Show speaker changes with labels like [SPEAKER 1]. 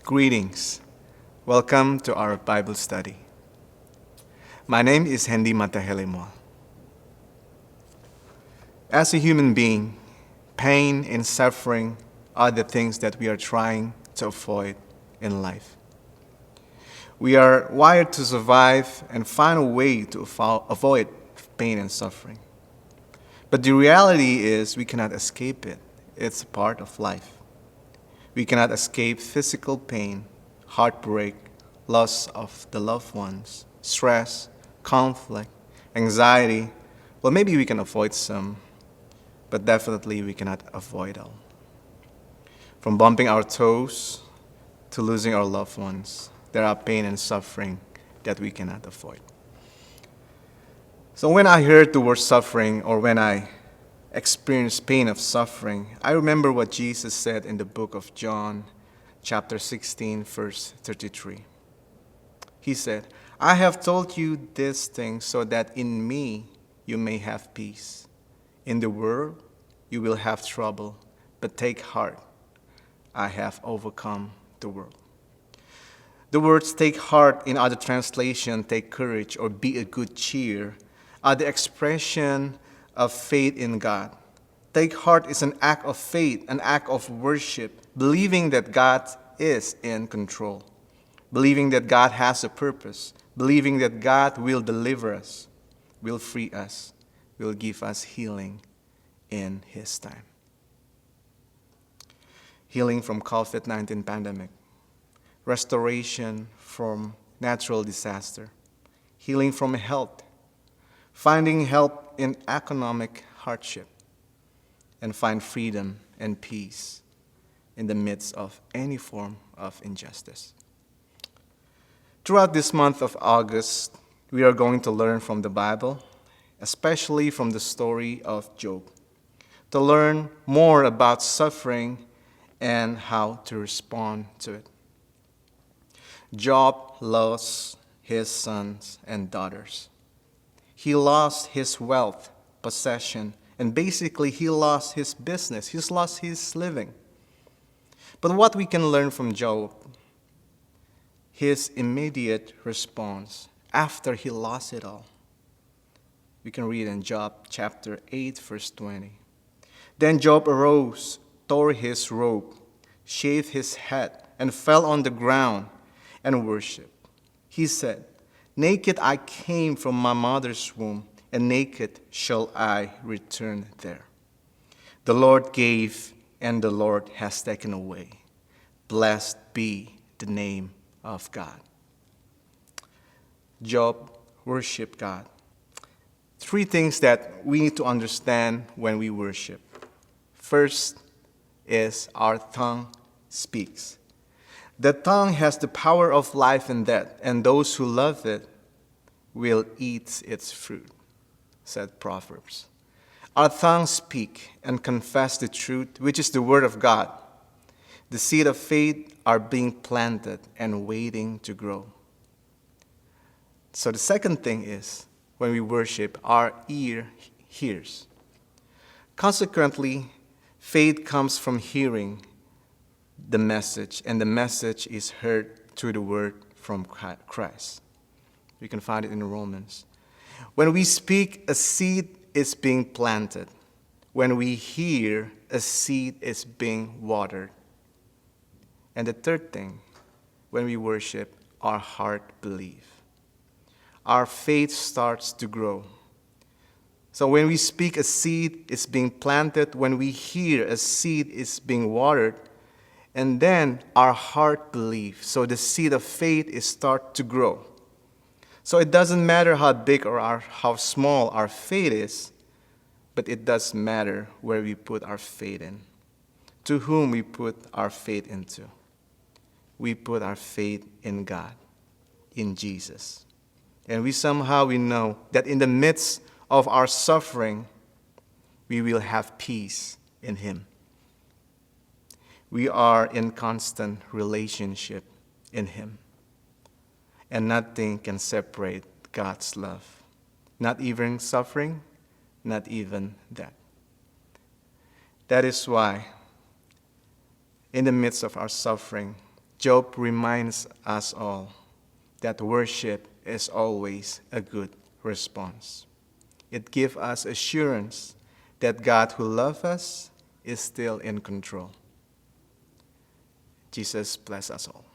[SPEAKER 1] Greetings. Welcome to our Bible study. My name is Hendy Matahelemual. As a human being, pain and suffering are the things that we are trying to avoid in life. We are wired to survive and find a way to avoid pain and suffering. But the reality is we cannot escape it. It's a part of life. We cannot escape physical pain, heartbreak, loss of the loved ones, stress, conflict, anxiety. Well, maybe we can avoid some, but definitely we cannot avoid all. From bumping our toes to losing our loved ones, there are pain and suffering that we cannot avoid. So when I heard the word suffering, or when I experienced pain of suffering, I remember what Jesus said in the book of John, chapter 16, verse 33. He said, "I have told you these things so that in me you may have peace. In the world you will have trouble, but take heart. I have overcome the world." The words "take heart" in other translation, "take courage" or "be a good cheer" are the expression of faith in God. Take heart is an act of faith, an act of worship, believing that God is in control, believing that God has a purpose, believing that God will deliver us, will free us, will give us healing in His time. Healing from COVID-19 pandemic, restoration from natural disaster, healing from health, finding help in economic hardship, and find freedom and peace in the midst of any form of injustice. Throughout this month of August, we are going to learn from the Bible, especially from the story of Job, to learn more about suffering and how to respond to it. Job lost his sons and daughters. He lost his wealth, possession, and basically he lost his business. He's lost his living. But what we can learn from Job, his immediate response after he lost it all. We can read in Job chapter 8, verse 20. Then Job arose, tore his robe, shaved his head, and fell on the ground and worshipped. He said, "Naked I came from my mother's womb, and naked shall I return there. The Lord gave, and the Lord has taken away. Blessed be the name of God." Job worshiped God. Three things that we need to understand when we worship. First is our tongue speaks. The tongue has the power of life and death, and those who love it will eat its fruit, said Proverbs. Our tongues speak and confess the truth, which is the word of God. The seed of faith are being planted and waiting to grow. So the second thing is, when we worship, our ear hears. Consequently, faith comes from hearing the message, and the message is heard through the word from Christ. We can find it in Romans. When we speak, a seed is being planted. When we hear, a seed is being watered. And the third thing, when we worship, our heart believes. Our faith starts to grow. So when we speak, a seed is being planted. When we hear, a seed is being watered. And then our heart believes. So the seed of faith is start to grow. So it doesn't matter how big or how small our faith is, but it does matter where we put our faith in. To whom we put our faith into. We put our faith in God, in Jesus. And we know that in the midst of our suffering, we will have peace in Him. We are in constant relationship in Him. And nothing can separate God's love. Not even suffering, not even death. That is why, in the midst of our suffering, Job reminds us all that worship is always a good response. It gives us assurance that God who loves us is still in control. Jesus bless us all.